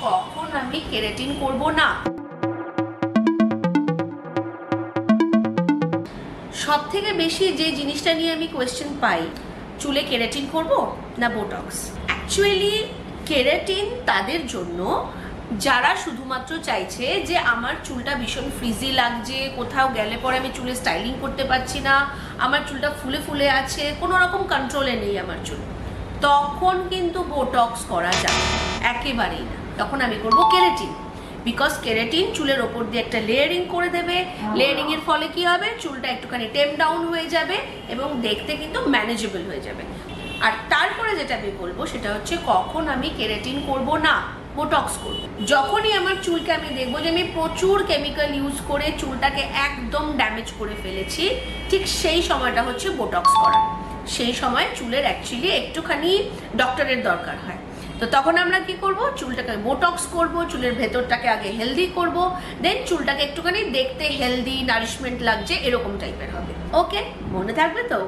কখন আমি কেরাটিন করব না। সব থেকে বেশি যে জিনিসটা নিয়ে আমি কোয়েশ্চেন পাই, চুলে কেরাটিন করব না বোটক্স। অ্যাকচুয়ালি কেরাটিন তাদের জন্য যারা শুধুমাত্র চাইছে যে আমার চুলটা ভীষণ ফ্রিজি লাগছে, কোথাও গেলে পরে আমি চুলে স্টাইলিং করতে পারছি না, আমার চুলটা ফুলে ফুলে আছে, কোনো রকম কন্ট্রোলে নেই আমার চুল, তখন কিন্তু বোটক্স করা যাবে একেবারেই না। তখন আমি করব কেরাটিন, বিকজ কেরাটিন চুলের ওপর দিয়ে একটা লেয়ারিং করে দেবে। লেয়ারিং এর ফলে কি হবে, চুলটা একটুখানি টেম ডাউন হয়ে যাবে এবং দেখতে কিন্তু ম্যানেজেবল হয়ে যাবে। আর তারপরে যেটা আমি বলবো সেটা হচ্ছে কখন আমি কেরাটিন করব না, বোটক্স করব। যখনই আমার চুলকে আমি দেখবো যে আমি প্রচুর কেমিক্যাল ইউজ করে চুলটাকে একদম ড্যামেজ করে ফেলেছি, ঠিক সেই সময়টা হচ্ছে বোটক্স করা। সেই সময় চুলের অ্যাকচুয়ালি একটুখানি ডক্টরের দরকার হয়। তো তখন আমরা কি করব, চুলটাকে বোটক্স করব, চুলের ভেতরটাকে আগে হেলদি করব, দেন চুলটাকে একটুখানি দেখতে হেলদি নারিশমেন্ট লাগছে এরকম টাইপের হবে। ওকে, মনে থাকবে তো?